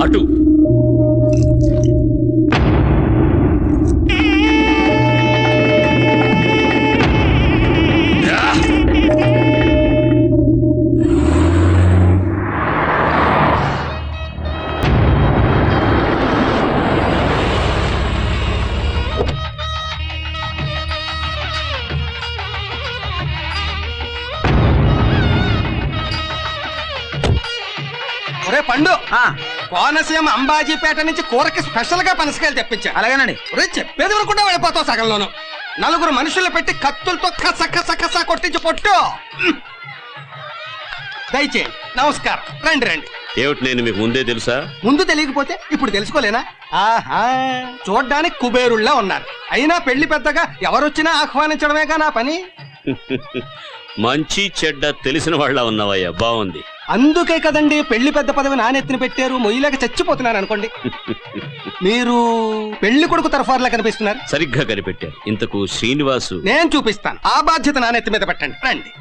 అటు. ఒరే పండు, కోనసీమ అంబాజీపేట నుంచి కూరకి స్పెషల్ గా పనసకాయలు తెప్పించా. అలాగేనండి. ఒరే చెప్పేది వరకుండా వెళ్ళిపోతావు సగంలోను. నలుగురు మనుషులు పెట్టి కత్తులతో కస కస కస కొట్టించి పొట్టు. దయచేయండి. నమస్కారం. రండి రండి. ఏమిటి, నేను మీకు ముందే తెలుసా? ముందు తెలియకపోతే ఇప్పుడు తెలుసుకోలేనా? ఆహా, చూడ్డానికి కుబేరుల్లా ఉన్నారు. అయినా పెళ్లి పెద్దగా ఎవరొచ్చినా ఆహ్వానించడమేగా నా పని. మంచి చెడ్డ తెలిసిన వాళ్ళ ఉన్నావయ్యా, బాగుంది. అందుకే కదండి పెళ్లి పెద్ద పదవి నానెత్తిన పెట్టారు. మొయ్యలేక చచ్చిపోతున్నాను అనుకోండి. మీరు పెళ్లి కొడుకు తరఫారులా కనిపిస్తున్నారు. సరిగ్గా కనిపెట్టారు. ఇంతకు శ్రీనివాసు? నేను చూపిస్తాను. ఆ బాధ్యత నానెత్తి మీద పెట్టండి. రండి.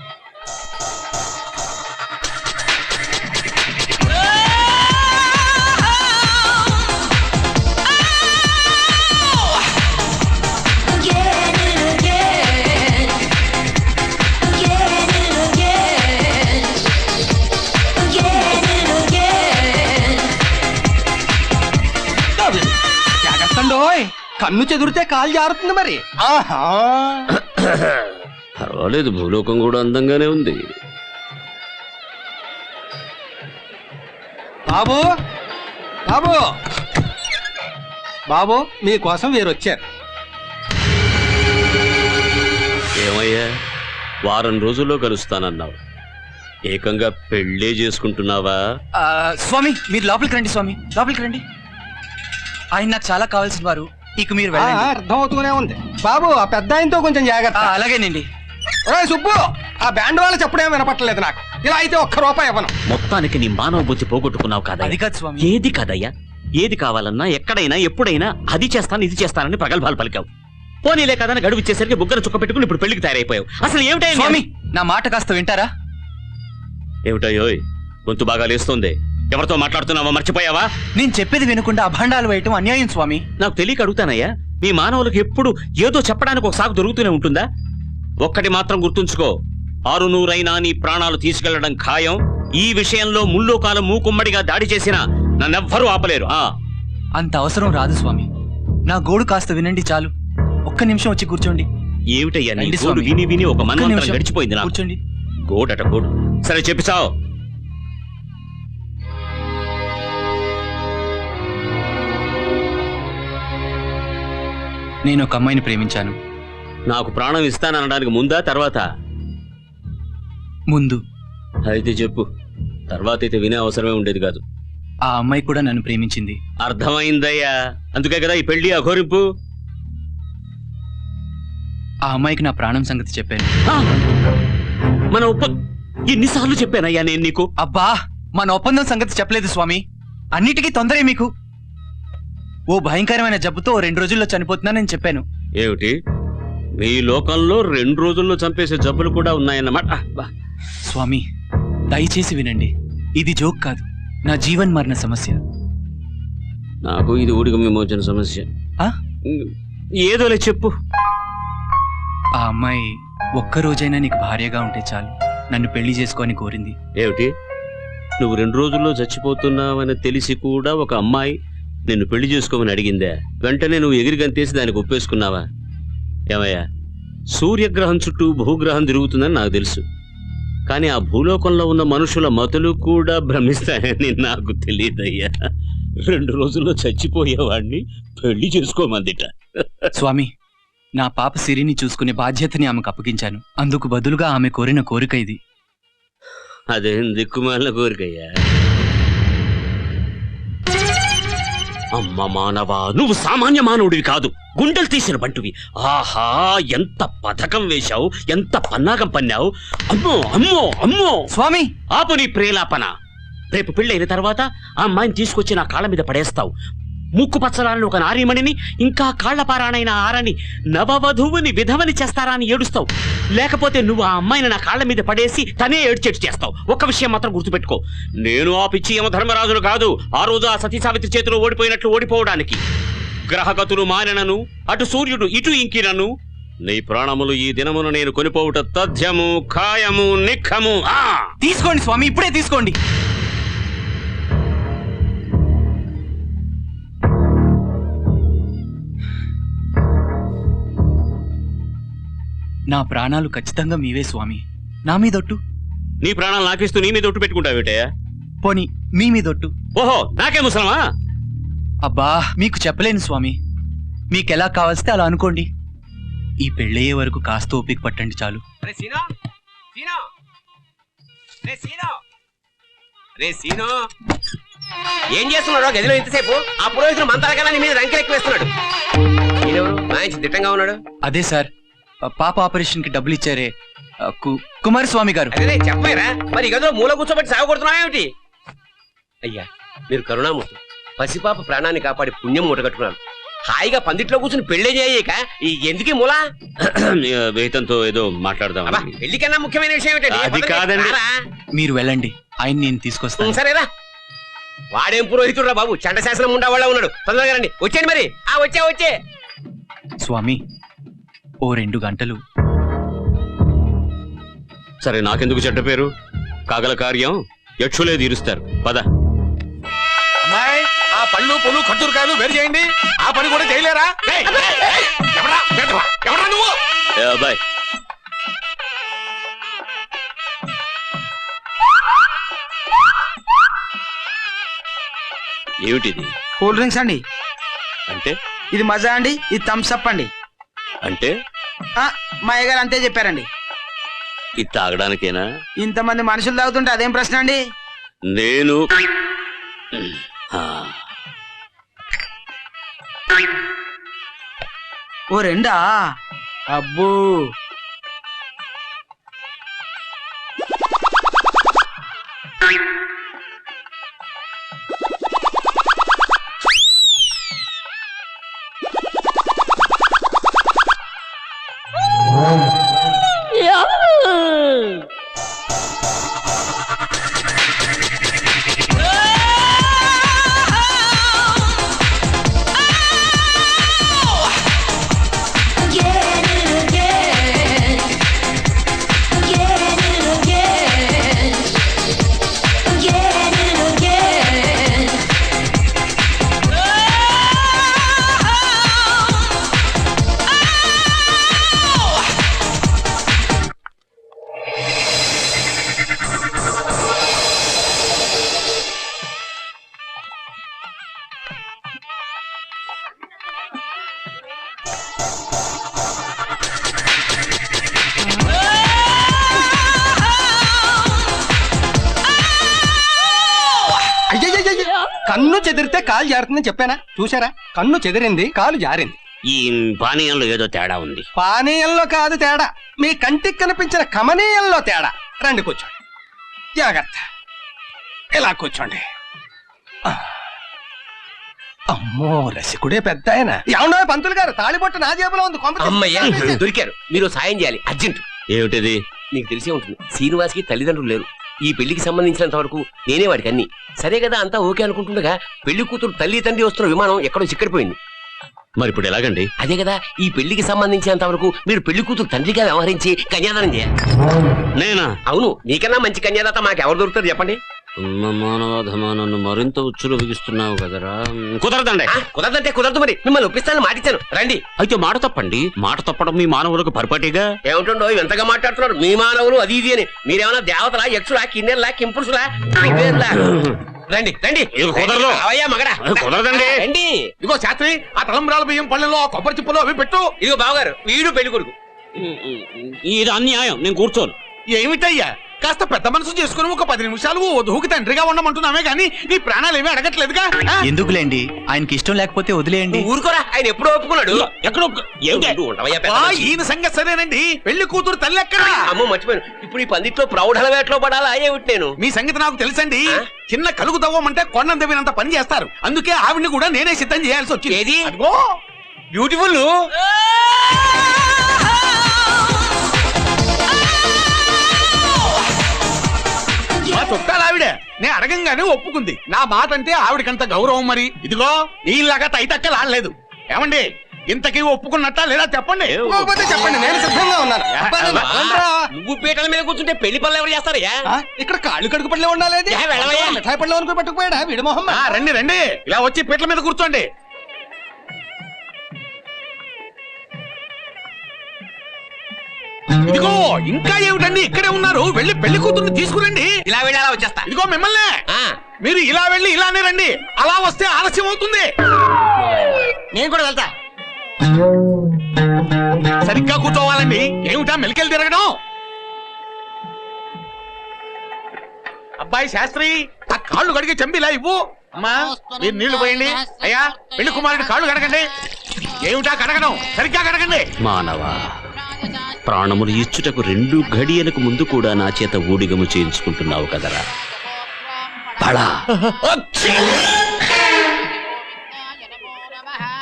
కన్ను చెదిరితే కాలు జారుతుంది మరి. ఆహా, పర్వాలేదు, భూలోకం కూడా అందంగానే ఉంది. బాబు బాబు బాబు, మీకోసం వీరు వచ్చారు. ఏమయ్యా, వారం రోజుల్లో కలుస్తానన్నావు, ఏకంగా పెళ్ళే చేసుకుంటున్నావా? స్వామి మీరు లోపలికి రండి. స్వామి లోపలికి రండి. ఆయన నాకు చాలా కావాల్సిన వారు. ఇక మీరు వెళ్ళండి. అర్థమవుతూనే ఉంది బాబు. ఆ పెద్ద ఆయనతో కొంచెం జాగ్రత్త. అలాగేనండి. సుబ్బు, ఆ బ్యాండ్ వాళ్ళ చెప్పడేం వినపట్టలేదు నాకు. ఇలా అయితే ₹1 ఇవ్వను. మొత్తానికి నీ మానవ బుద్ధి పోగొట్టుకున్నావు కదా. అది కాదు స్వామి. ఏది కాదయ్యా, ఏది కావాలన్నా ఎక్కడైనా ఎప్పుడైనా అది చేస్తాను ఇది చేస్తానని ప్రగల్భాలు పలికావు. పోనీలే కదని గడువు ఇచ్చేసరికి బుగ్గన చుక్క పెట్టుకుని ఇప్పుడు పెళ్లికి తయారైపోయావు. అసలు ఏమిటా స్వామి, నా మాట కాస్త వింటారా? ఏమిటయ్యోయ్, గొంతు బాగా లేస్తోంది. ఎవరితో మాట్లాడుతున్నావా, మర్చిపోయావా? నేను చెప్పేది వినకుండా అభాండాలు వేయటం అన్యాయం స్వామి. నాకు తెలియక అడుగుతానయ్యా, మీ మానవులకు ఎప్పుడు ఏదో చెప్పడానికి ఒక సాగు దొరుకుతూనే ఉంటుందా? ఒక్కటి మాత్రం గుర్తుంచుకో, 600 నీ ప్రాణాలు తీసుకెళ్లడం ఖాయం. ఈ విషయంలో ముల్లోకాలు మూకుమ్మడిగా దాడి చేసినా నన్నెవ్వరూ ఆపలేరు. అంత అవసరం రాదు స్వామి. నా గోడు కాస్త వినండి చాలు. ఒక్క నిమిషం వచ్చి కూర్చోండి. ఏమిటయ్యా నీ రండి గోడు? స్వామి. విని విని ఒక ఒక్క మన్వంతరం నిమిషం గడిచిపోయింది నాకు. కూర్చోండి. గోడట గోడు. సరే చెప్పిసావు. నేను ఒక అమ్మాయిని ప్రేమించాను. నాకు ప్రాణం ఇస్తాననడానికి ముందా తర్వాత? ముందు. అయితే చెప్పు. తర్వాత అయితే వినే అవసరమే ఉండేది కాదు. ఆ అమ్మాయి కూడా నన్ను ప్రేమించింది. అర్థమైందయ్యా, అందుకే కదా ఈ పెళ్లి అఘోరింపు. ఆ అమ్మాయికి నా ప్రాణం సంగతి చెప్పాను. మన ఎన్నిసార్లు చెప్పానయ్యా నేను నీకు? అబ్బా, మన ఒప్పందం సంగతి చెప్పలేదు స్వామి. అన్నిటికీ తొందరే మీకు. ఓ భయంకరమైన జబ్బుతో 2 రోజుల్లో చనిపోతున్నానని చెప్పాను. ఏమిటి, మీ లోకంలో 2 రోజుల్లో చంపేసే జబ్బులు కూడా ఉన్నాయన్నమాట? స్వామి దయచేసి వినండి. ఇది జోక్ కాదు, నా జీవన్ మరణ సమస్య. నాకు ఇది ఊడిగ విమోచన సమస్య. ఏదోలే చెప్పు. ఆ అమ్మాయి ఒక్కరోజైనా నీకు భార్యగా ఉంటే చాలు, నన్ను పెళ్లి చేసుకొని కోరింది. ఏమిటి, నువ్వు 2 రోజుల్లో చచ్చిపోతున్నావని తెలిసి కూడా ఒక అమ్మాయి నిన్ను పెళ్లి చేసుకోమని అడిగిందా? వెంటనే నువ్వు ఎగిరి గంతేసి దానికి ఒప్పేసుకున్నావా? ఏమయ్యా, సూర్యగ్రహం చుట్టూ భూగ్రహం తిరుగుతుందని నాకు తెలుసు, కానీ ఆ భూలోకంలో ఉన్న మనుషుల మతులు కూడా భ్రమిస్తాయని నాకు తెలియదయ్యా. 2 రోజుల్లో చచ్చిపోయేవాడిని పెళ్లి చేసుకోమందిట. స్వామి, నా పాప సిరిని చూసుకునే బాధ్యతని ఆమెకు అప్పగించాను. అందుకు బదులుగా ఆమె కోరిన కోరిక ఇది. అదేం దిక్కుమాలిన కోరికయ్యా. అమ్మ మానవా, నువ్వు సామాన్య మానవుడివి కాదు, గుండెలు తీసిన బంటువి. ఆహా, ఎంత పథకం వేశావు, ఎంత పన్నాగం పన్నావు. అమ్మో అమ్మో అమ్మో. స్వామి ఆపు నీ ప్రేలాపన. రేపు పెళ్ళైన తర్వాత ఆ అమ్మాయిని తీసుకొచ్చి నా కాళ్ళ మీద పడేస్తావు. ముక్కు పచ్చలాలని ఒక నారీమణిని, ఇంకా కాళ్లపారానైన ఆరని నవవధువుని విధవని చేస్తారా అని ఏడుస్తావు. లేకపోతే నువ్వు ఆ అమ్మాయిని నా కాళ్ల మీద పడేసి తనే ఏడ్చేట్టు చేస్తావు. ఒక్క విషయం మాత్రం గుర్తుపెట్టుకో, నేను ఆ పిచ్చి యమధర్మరాజును కాదు ఆ రోజు ఆ సతీ సావిత్రి చేతిలో ఓడిపోయినట్లు ఓడిపోవడానికి. గ్రహగతులు మారినను, అటు సూర్యుడు ఇటు ఇంకినను, నీ ప్రాణములు ఈ దినమును నేను కొనిపోవుట తథ్యము, ఖాయము, నిఖము. తీసుకోండి స్వామి, ఇప్పుడే తీసుకోండి. నా ప్రాణాలు ఖచ్చితంగా మీవే స్వామి. నా మీదొట్టు. నీ ప్రాణాలు నాకిస్తూ నీ మీద ఒట్టు పెట్టుకుంటావేటయ్యా? పోని మీ మీదొట్టు. ఓహో, నాకే ముసలమా? అబ్బా, మీకు చెప్పలేను స్వామి. మీకెలా కావాల్స్తే అలా అనుకోండి. ఈ పెళ్ళయ్యే వరకు కాస్త ఓపిక పట్టండి చాలు. ఏం చేస్తున్నాడు గదిలో ఇంతసేపు? ఆ పురోహితుడు మంత్రాల నీ మీద రంకెలు ఎక్కువేస్తున్నాడు. మంచి దిట్టంగా ఉన్నాడు. అదే సార్, పాప ఆపరేషన్ కి డబ్బులు ఇచ్చారే కుమారస్వామి గారు. అదే చెప్పారా? మరి ఈ గదిలో మూల కూర్చోబెట్టి సాగు కొడుతున్నావు ఏమిటి? అయ్యా, మీరు కరుణామూర్తి. పసిపాప ప్రాణాన్ని కాపాడి పుణ్యం మూటగట్టుకున్నారు. హాయిగా పందిట్లో కూర్చుని పెళ్లి చేయక ఎందుకు మూల? ఇతనితో ఏదో మాట్లాడదాం. పెళ్లికన్నా ముఖ్యమైన విషయం అది కాదండి. మీరు వెళ్ళండి, ఆయన నేను తీసుకొస్తాను. సరేరా. వాడేం పురోహితుడు రా బాబు, చండ శాసనం ఉండా వాళ్ళ ఉన్నాడు. తొందరగా రండి. వచ్చేయండి మరి. వచ్చే స్వామి, ఓ 2 గంటలు. సరే, నాకెందుకు చెడ్డ పేరు? కాగల కార్యం యక్షులే తీరుస్తారు. పద. అమ్మాయి, ఆ పళ్ళు పొలు ఖర్జూరకాయలు వేరు చేయండి. ఆ పని కూడా చేయలేరా? ఎవరా నువ్వు? బాయ్. ఏమిటిది? కూల్ డ్రింక్స్ అండి. అంటే ఇది మజా అండి, ఇది థమ్స్ అప్ అండి. అంటే మా అయ్యగారు అంతే చెప్పారండి. ఇది తాగడానికేనా? ఇంతమంది మనుషులు తాగుతుంటే అదేం ప్రశ్న అండి? నేను ఓ 2? అబ్బో, కన్ను చెదిరితే కాలు జారుతుందని చెప్పానా? చూసారా? కన్ను చెదిరింది, కాలు జారింది. ఈ పానీయంలో ఏదో తేడా ఉంది. పానీయంలో కాదు తేడా, మీ కంటికి కనిపించిన కమనీయంలో తేడా. రండి కూర్చోండి. జాగ్రత్త, ఇలా కూర్చోండి. అమ్మో, రసికుడే పెద్ద ఆయన. ఏమన్నా పంతులు గారు, తాళిబొట్టు నా జేబులో ఉంది. అమ్మయ్యా, దొరికారు. మీరు సాయం చేయాలి, అర్జెంట్. ఏమిటిది? నీకు తెలిసే ఉంటుంది, శ్రీనివాస్కి తల్లిదండ్రులు లేరు. ఈ పెళ్లికి సంబంధించినంత వరకు నేనే వాడికి అన్ని. సరే కదా, అంతా ఓకే అనుకుంటుండగా పెళ్లి కూతురు తల్లి తండ్రి వస్తున్న విమానం ఎక్కడో చిక్కడిపోయింది. మరి ఇప్పుడు ఎలాగండి? అదే కదా, ఈ పెళ్లికి సంబంధించినంత వరకు మీరు పెళ్లి కూతురు తండ్రిగా వ్యవహరించి కన్యాదానం చేయాలి. నేనా? అవును, నీకన్నా మంచి కన్యాదాత మాకు ఎవరు దొరుకుతారు చెప్పండి? మానవాధమా, నన్ను మరింత ఉచ్చులో బిగిస్తున్నావు కదరా. కుదరదండి. కుదరదంటే కుదరదు, మరి మిమ్మల్ని ఒప్పిస్తాను మాటిచ్చాను. రండి. అయితే మాట తప్పండి. మాట తప్పడం మీ మానవులకు పరిపాటిగా. ఏమిటండో ఎంతగా మాట్లాడుతున్నారు? మీ మానవులు అది ఇది అని. మీరేమన్నా దేవతలా, యక్షులా, కిన్నెర్లా, కింపురుషులా? రండి రండి. కుదరదు. అవయ్యా మగడా, కుదరదండి. రండి. ఇదిగో శాస్త్రి, ఆ తలంబ్రాల బియ్యం పళ్ళెంలో కొబ్బరి చిప్పలో అవి పెట్టు. ఇదిగో బావగారు, వీడు పెళ్లి కొడుకు. ఇది అన్యాయం, నేను కూర్చోను. ఏమిటయ్యా, కాస్త పెద్ద మనసు చేసుకుని ఒక 10 నిమిషాలు వధువుకి తండ్రిగా ఉండమంటున్నామే గానీ నీ ప్రాణాలు ఏమీ అడగట్లేదుగా ఆ? ఎందుకులేండి, ఆయనకి ఇష్టం లేకపోతే వదిలేయండి. ఊరుకోరా, ఆయన ఎప్పుడో ఒప్పుకున్నాడు. ఎక్కడో ఏమిటి? నువ్వు ఉండవయ్యా పెద్ద ఆ, మనిషి. ఈయన సంగతి సరేనండి, పెళ్లి కూతురు తల్లి ఎక్కడా? అమ్మో మర్చిపోయాను. ఇప్పుడు ఈ పందిట్లో ప్రౌఢల వేటలో పడాలా ఏమిటి నేను? మీ సంగతి నాకు తెలుసండి. ఆ? చిన్న కలుగు తవ్వమంటే కొండం తవ్వినంత పని చేస్తారు. అందుకే ఆవిడ్ని కూడా నేనే సిద్ధం చేయాల్సి వచ్చింది. ఏది? అదిగో బ్యూటిఫుల్. మా చుట్టాలు ఆవిడ నేను అడగంగానే ఒప్పుకుంది. నా మాట అంటే ఆవిడకంత గౌరవం. మరి ఇదిగో ఈలాగా తైతక్కలాడలేదు. ఏమండి, ఇంతకీ ఒప్పుకున్నట్టా లేదా చెప్పండి. ఒప్పుకోకపోతే చెప్పండి, నేను సిద్ధంగా ఉన్నాను. అబ్బా, రండ్రా. నువ్వు పీటల మీద కూర్చుంటే పెళ్లి పనులు ఎవరు చేస్తారయ్యా? ఆ, ఇక్కడ కాళ్ళు కడుగు పడలే ఉండాలి. ఏ, వెళ్ళవయ్యా. మిఠాయి పడలే అనుకుని పట్టుకుపోయాడా వీడి మొహం? ఆ, రండి రండి, ఇలా వచ్చి పీటల మీద కూర్చోండి. ఇదిగో ఇంకా ఏమిటండి ఇక్కడే ఉన్నారు? వెళ్ళి పెళ్లి కూతుర్ని తీసుకురండి. ఇలా వెళ్ళి అలా వచ్చేస్తా. ఇదిగో మిమ్మల్ని, ఆ, మీరు ఇలా వెళ్ళి ఇలానే రండి. అలా వస్తే ఆలస్యం అవుతుంది. నేను కూడా వెళ్తా. సరిగ్గా కూర్చోవాలండి. ఏమిటా మెలికెళ్ళి తిరగడం? అబ్బాయి శాస్త్రి, ఆ కాళ్ళు కడిగి చెంబిలా ఇవ్వు. అమ్మా, మీరు నీళ్లు పోయండి. అయ్యా, పెళ్లి కుమారుడి కాళ్ళు కడగండి. ఏమిటా కడగడం? సరిగ్గా కడగండి. మానవ ప్రాణములు ఇచ్చుటకు 2 ఘడియలకు ముందు కూడా నా చేత ఊడిగము చేయించుకుంటున్నావు కదరా బళా.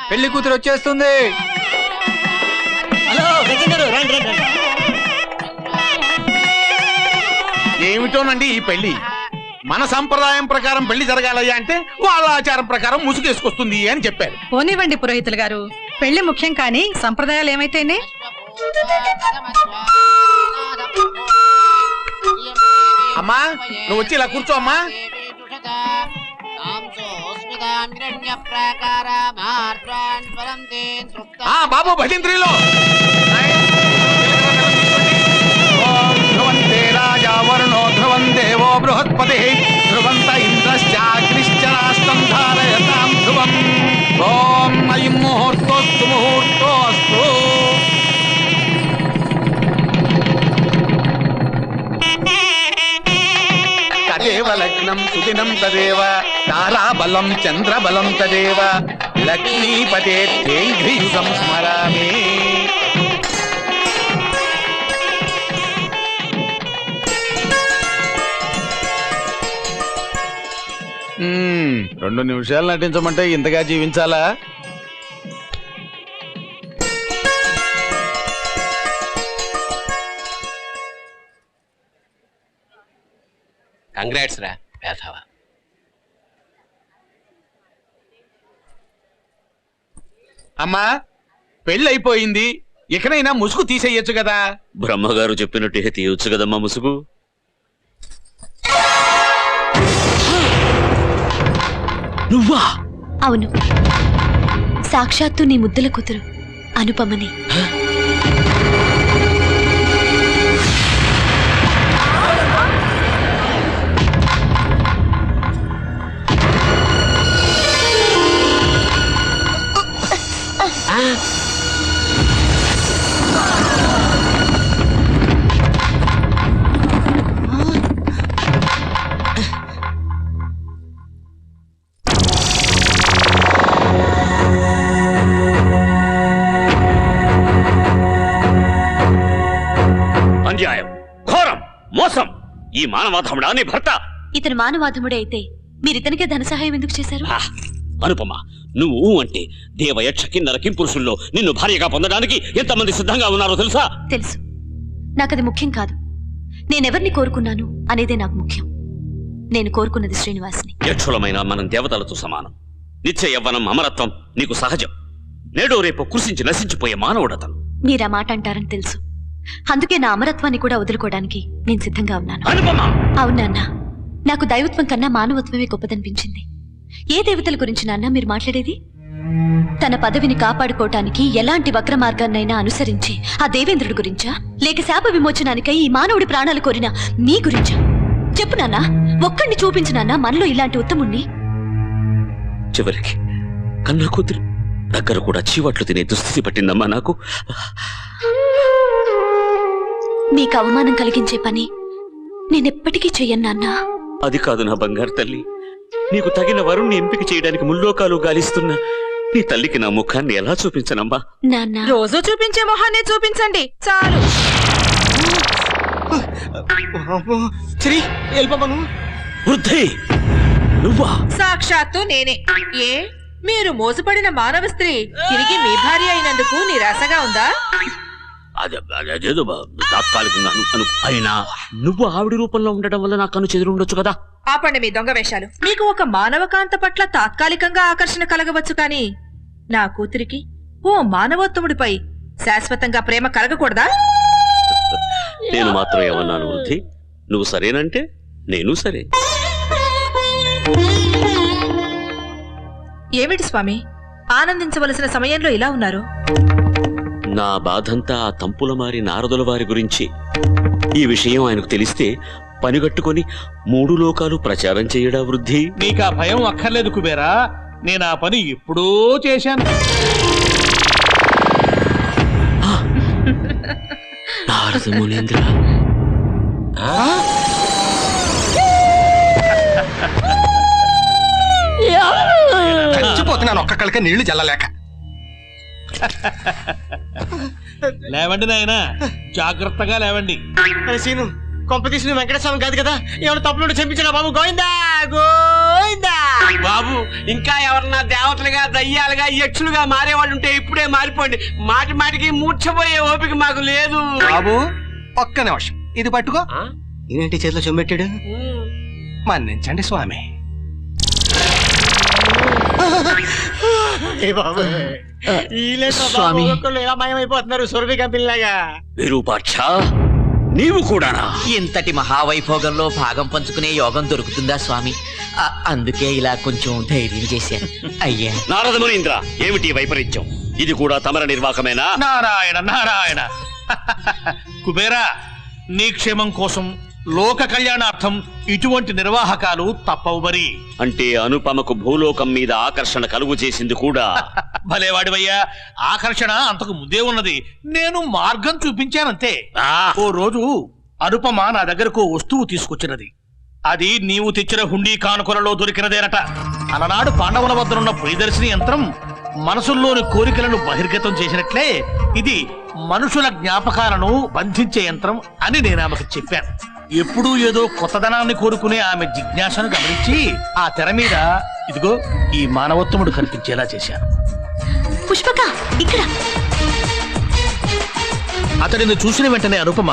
పెళ్లి కూతురు వచ్చేస్తుంది. ఏమిటోనండి ఈ పెళ్లి? మన సంప్రదాయం ప్రకారం పెళ్లి జరగాలయ్యా అంటే వాళ్ళ ఆచారం ప్రకారం ముసుగేసుకొస్తుంది అని చెప్పారు. పోనివ్వండి పురోహితులు గారు, పెళ్లి ముఖ్యం కానీ సంప్రదాయాలు ఏమైతేనే. అమ్మా, నువ్వు వచ్చి ఇలా కూర్చో అమ్మా. ఆ బాబు భజంత్రిలో ధ్రువంతే రాజా వరుణో ధ్రువం దేవో బృహస్పతి ధ్రువంత ఇంద్రశ్చాగ్నిశ్చ రాష్ట్రం ధారయతాం ధ్రువం. ఓం అయం ముహూర్తోస్తు ముహూర్తోస్తు. తదేవ లగ్నం సుదినం తదేవ తారాబలం చంద్రబలం తదేవ లక్ష్మీపతే తేంఘ్రియుగం స్మరామి. మ్మ్, 2 నిమిషాలు నటించమంటే ఇంతగా జీవించాలా? కంగ్రాట్స్ రా పేదవా. అమ్మా, పెళ్ళి అయిపోయింది, ఇకనైనా ముసుగు తీసేయొచ్చు కదా. బ్రహ్మగారు చెప్పినట్టు తీయొచ్చు కదమ్మా ముసుగు. నువ్వా? అవును, సాక్షాత్తు నీ ముద్దుల కూతురు అనుపమని. అన్యాయం, ఘోరం, మోసం. ఈ మానవాధముడా నీ భర్త? ఇతను మానవాధముడే అయితే మీరితనికే ధన సహాయం ఎందుకు చేశారు? అనుపమ, నువ్వు అంటే దేవయక్ష కిన్నర కింపురుషుల్లో నిన్ను భార్యగా పొందడానికి ఎంతమంది సిద్ధంగా ఉన్నారో తెలుసా? తెలుసు. నాకది ముఖ్యం కాదు. నేనెవరిని కోరుకున్నాను అనేదే నాకు ముఖ్యం. నేను కోరుకున్నది శ్రీనివాస్ని. యక్షులమైన మనం దేవతలతో సమానం. నిత్య యవ్వనం, అమరత్వం నీకు సహజం. నేడో రేపు కృషించి నశించిపోయే మానవుడతను. మీరా మాట అంటారని తెలుసు. అందుకే నా అమరత్వాన్ని కూడా వదులుకోవడానికి నేను సిద్ధంగా ఉన్నాను. అనుపమ! అవును నాన్న, నాకు దైవత్వం కన్నా మానవత్వమే గొప్పదనిపించింది. ఏ దేవతల గురించి నాన్న మీరు మాట్లాడేది? తన పదవిని కాపాడుకోవటానికి ఎలాంటి వక్ర మార్గాన్నైనా అనుసరించి ఆ దేవేంద్రుడి గురించా, లేక శాప విమోచనానికై ఈ మానవుడి ప్రాణాలు కోరిన మీ గురించా? చెప్పు నాన్న, ఒక్కడిని చూపించు నాన్న మనలో ఇలాంటి ఉత్తముణ్ణి. చివరికి కన్నా కూతురు దగ్గర కూడా చీవట్లు తినే దుస్థితి పట్టిందమ్మా నాకు. మీకు అవమానం కలిగించే పని నేనెప్పటికీ చెయ్యను నాన్నా. అది కాదు నా బంగారు తల్లి. నీకు తగిన వరుణ్ణి ఎంపిక చేయడానికి ముల్లోకాలు గాలిస్తున్న నీ తల్లికి నా ముఖాన్ని ఎలా చూపించనమ్మా? నాన్నా, రోజు చూపించే మొహాన్ని చూపించండి చాలు. శ్రీ వెళ్ళిపోను. వృద్ధి నువ్వా? సాక్షాత్తు నేనే. ఏ మీరు మోసపడిన మానవ స్త్రీ తిరిగి మీ భార్య అయినందుకు నిరాశగా ఉందా? అదేదో తాత్కాలికంగా అయినా నువ్వు ఆవిడ రూపంలో ఉండడం వల్ల నాకు కను చెదిరి ఉండొచ్చు కదా. ఆపండి మీ దొంగ వేషాలు. మీకు ఒక మానవ కాంత పట్ల తాత్కాలికంగా ఆకర్షణ కలగవచ్చు కానీ నా కూతురికి ఓ మానవోత్తముడిపై శాశ్వతంగా ప్రేమ కలగకూడదా? నేను మాత్రం ఏమన్నాను వృద్ధి? నువ్వు సరేనంటే నేను సరే. ఏమిటి స్వామి ఆనందించవలసిన సమయంలో ఇలా ఉన్నారు? నా బాధంతా ఆ తంపుల మారి నారదుల వారి గురించి. ఈ విషయం ఆయనకు తెలిస్తే పనిగట్టుకొని 3 లోకాలు ప్రచారం చేయడా వృద్ధి? నీకు ఆ భయం అక్కర్లేదు కుబేరా, నేను ఆ పని ఎప్పుడూ చేశాను. నారద మునీంద్ర, చచ్చిపోతున్నాను ఒక్క కలక నీళ్లు జల్లలేక. లేవండి నాయనా, జాగ్రత్తగా లేవండి. సీను కొంపతీసిన వెంకటస్వామి కాదు కదా? ఎవరు తప్పులు చెప్పించిన బాబు? గోవిందా గోవిందా. బాబు ఇంకా ఎవరన్నా దేవతలుగా దయ్యాలుగా యక్షులుగా మారేవాళ్ళు ఉంటే ఇప్పుడే మారిపోండి. మాటి మాటికి మూర్ఛపోయే ఓపిక మాకు లేదు. బాబు ఒక్క నిమిషం ఇది పట్టుకో. ఏంటి చేతిలో చొమ్మెట్టాడు? మన్నించండి స్వామి. స్వామి ఎలా మాయమైపోతున్నారు సురభి కంపెనీలాగా. విరూపాక్ష నీవు కూడానా? ఇంతటి మహావైభోగంలో భాగం పంచుకునే యోగం దొరుకుతుందా స్వామి? అందుకే ఇలా కొంచెం ధైర్యం చేశాను అయ్యా. నారద మునీంద్ర, ఏమిటి వైపరీత్యం? ఇది కూడా తమర నిర్వాకమేనా? నారాయణ నారాయణ. కుబేరా, నీ క్షేమం కోసం లోక కళ్యాణార్థం ఇటువంటి నిర్వాహకాలు తప్పవు మరి. అంటే అనుపమకు భూలోకం మీద ఆకర్షణ కలుగు చేసింది కూడా. భలేవాడివయ్యా, ఆకర్షణ అంతకు ముందే ఉన్నది. నేను మార్గం చూపించానంతే. ఓ రోజు అనుపమ నా దగ్గరకు వస్తువు తీసుకొచ్చినది. అది నీవు తెచ్చిన హుండీ కానుకలలో దొరికినదేనట. అలనాడు పాండవుల వద్దనున్న ప్రియదర్శిని యంత్రం మనసుల్లోని కోరికలను బహిర్గతం చేసినట్లే ఇది మనుషుల జ్ఞాపకాలను బంధించే యంత్రం అని నేను ఆమెకు చెప్పాను. ఎప్పుడూ ఏదో కొత్తదనాన్ని కోరుకునే ఆమె జిజ్ఞాసను గమనించి ఆ తెర మీద ఇదిగో ఈ మానవోత్తముడు కనిపించేలా చేశాను. పుష్పక ఇక్కడ. అతడిని చూసిన వెంటనే అనుపమ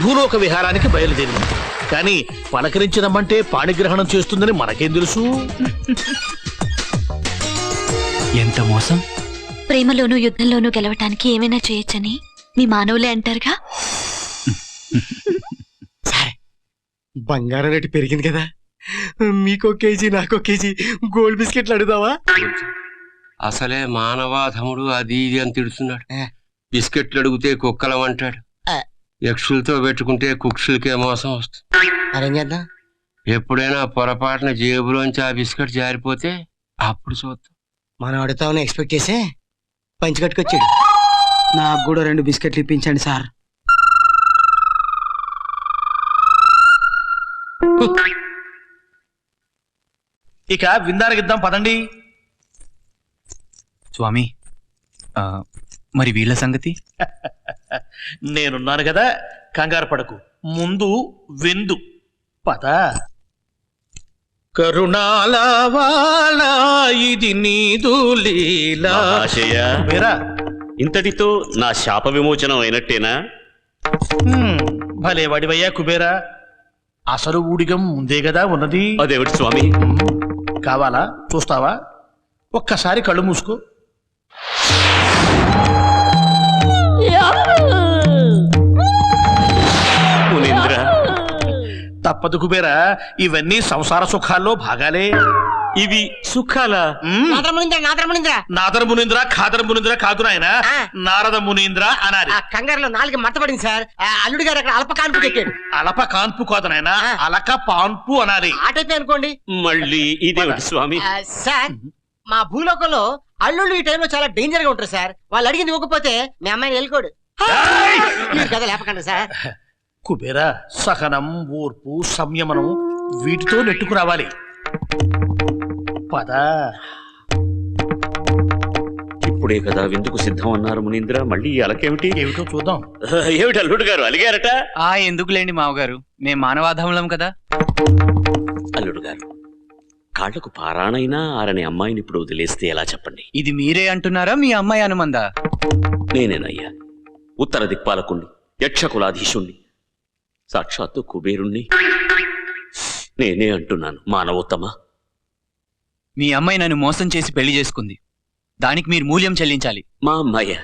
భూలోక విహారానికి బయలుదేరింది. కానీ పలకరించినమ్మంటే పాణిగ్రహణం చేస్తుందని మనకేం తెలుసు? ఎంత మోసం! ప్రేమలోనూ యుద్ధంలోనూ గెలవటానికి ఏమైనా చేయొచ్చని మీ మానవులే అంటారుగా. బంగారం రేటు పెరిగింది కదా, మీకో కేజీ నాకో కేజీ గోల్డ్ బిస్కెట్లు అడుగుదావా? అసలే మానవాధముడు అది ఇది అని తిడుతున్నాడు. బిస్కెట్లు అడిగితే కుక్కలం అంటాడు. యక్షులతో పెట్టుకుంటే కుక్షులకే మోసం వస్తుంది. అరేం చేద్దాం? ఎప్పుడైనా పొరపాటున జేబులోంచి ఆ బిస్కెట్ జారిపోతే అప్పుడు చూద్దాం. మనం అడుగుతామని ఎక్స్పెక్ట్ చేసే పంచి కట్టుకొచ్చాడు. నాకు కూడా 2 బిస్కెట్లు ఇప్పించండి సార్. ఇక విందారగిద్దాం పదండి. స్వామి, మరి వీళ్ళ సంగతి? నేనున్నాను కదా, కంగారు పడకు. ముందు విందు పద. కరుణాలవాలా ఇది నీదు లీలా. మహాశయ, కుబేరా, ఇంతటితో నా శాప విమోచనం అయినట్టేనా? భలే వాడివయ్యా కుబేరా, అసలు ఊడిగం ముందే కదా ఉన్నది. అదేమిటి స్వామి? కావాలా? చూస్తావా? ఒక్కసారి కళ్ళు మూసుకో. మునీంద్ర, తప్పదు కుబేరా, ఇవన్నీ సంసార సుఖాల్లో భాగాలే. ఇవి సుఖాలా? నాదర మునీంద్ర ఖాదర మునీంద్ర కాదు నాయన, నారద మునీంద్ర అనాలి. కంగారులో 4 మత్తపడింది సార్. అల్లుడు గారు అక్కడ అల్ప కాన్పు ఎక్కాడు. అలప కాన్పు కాదు నాయన, అలక పాన్పు అనాలి. ఆటైతే అనుకోండి. మళ్ళీ ఇదేమిటి స్వామి? సార్, మా భూలోకంలో అల్లుళ్ళు ఈ టైంలో చాలా డేంజర్ గా ఉంటారు సార్. వాళ్ళు అడిగింది ఇవ్వకపోతే మీ అమ్మాయిని వెళ్ళుకోడు. మీరు కదా లేపకండి సార్. కుబేరా, సహనం, ఓర్పు, సంయమనం వీటితో నెట్టుకురావాలి. పద. ఇప్పుడే కదా విందుకు సిద్ధం అన్నారు మునీంద్ర, మళ్ళీ అలకేమిటి? ఏమిటో చూద్దాం. ఏమిటి అల్లుడు గారు అలిగారట? ఎందుకులేండి మావగారు, మేం మానవాధములం కదా. అల్లుడు గారు, కాళ్లకు పారాణైనా ఆరని అమ్మాయిని ఇప్పుడు వదిలేస్తే ఎలా చెప్పండి? ఇది మీరే అంటున్నారా, మీ అమ్మాయి అనుమందా? నేనేనయ్యా, ఉత్తర దిక్పాలకుణ్ణి, యక్షకులాధీశుణ్ణి, సాక్షాత్తు కుబేరుణ్ణి. నేనే అంటున్నాను మానవోత్తమ. మీ అమ్మాయి నన్ను మోసం చేసి పెళ్లి చేసుకుంది, దానికి మీరు మూల్యం చెల్లించాలి. మా అమ్మాయ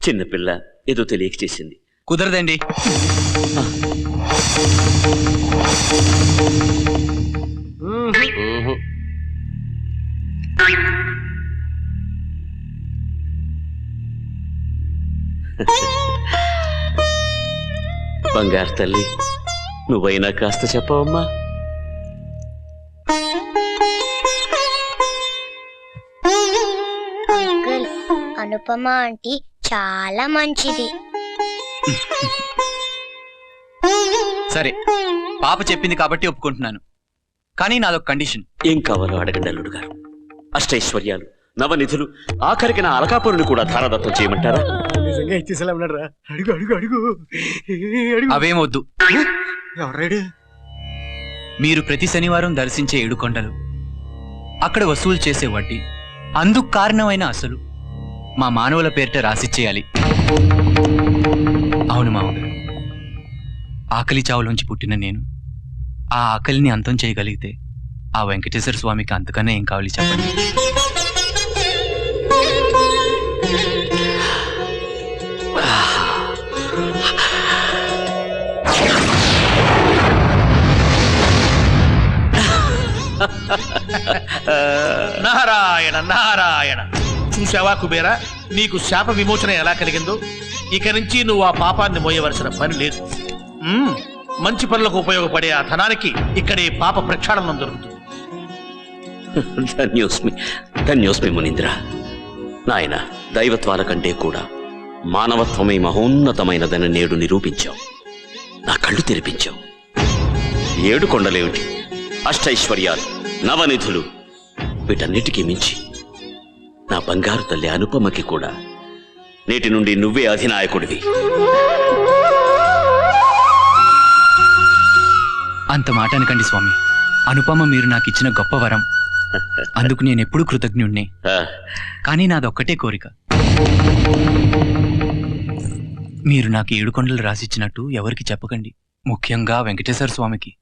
చిన్నపిల్ల, ఏదో తెలియక చేసింది. కుదరదండి. బంగారు తల్లి, నువ్వైనా కాస్త చెప్పవమ్మా. అంకుల్, అనుపమ ఆంటీ చాలా మంచిది. సరే, పాప చెప్పింది కాబట్టి ఒప్పుకుంటున్నాను, కానీ నాదొక కండిషన్. ఏం కావాలో అడగండి అల్లుడు గారు. అష్టైశ్వర్యాలు, నవనిధులు, ఆఖరికి నా అలకాపురుని కూడా ధారాదత్తం చేయమంటారా? నిజంగా ఇచ్చేసేలా ఉన్నాడు రా. అడుగు అడుగు అడుగు అడుగు. అవేమొద్దు. ఎవరాడు? మీరు ప్రతి శనివారం దర్శించే 7 కొండలు, అక్కడ వసూలు చేసే వడ్డీ, అందుకు కారణమైన అసలు మా మానవుల పేరిట రాసిచ్చేయాలి. అవును మామగారు, ఆకలి చావులోంచి పుట్టిన నేను ఆ ఆకలిని అంతం చేయగలిగితే ఆ వెంకటేశ్వర స్వామికి అంతకన్నా ఏం కావాలి చెప్పండి. నారాయణ నారాయణ. చూసావా కుబేరా, నీకు శాప విమోచన ఎలా కలిగిందో. ఇక నుంచి నువ్వు ఆ పాపాన్ని మోయవలసిన పని లేదు. మంచి పనులకు ఉపయోగపడే ఆ ధనానికి ఇక్కడే పాప ప్రక్షాళనం దొరుకుతుంది. ధన్యోస్మి, ధన్యోస్మి మునీంద్ర. నాయన, దైవత్వాల కంటే కూడా మానవత్వమే మహోన్నతమైనదని నేడు నిరూపించావు. నా కళ్ళు తెరిపించావు. 7 కొండలేమిటి, అష్టైశ్వర్యాలు, నవనిధులు, వీటన్నిటికీ మించి నా బంగారు తల్లి అనుపమకి కూడా నేటి నుండి నువ్వే అధినాయకుడివి. అంత మాట అనకండి స్వామి. అనుపమ మీరు నాకు ఇచ్చిన గొప్ప వరం, అందుకు నేనెప్పుడూ కృతజ్ఞుణ్ణి. కానీ నాదొక్కటే కోరిక, మీరు నాకు 7 కొండలు రాసిచ్చినట్టు ఎవరికి చెప్పకండి, ముఖ్యంగా వెంకటేశ్వర స్వామికి.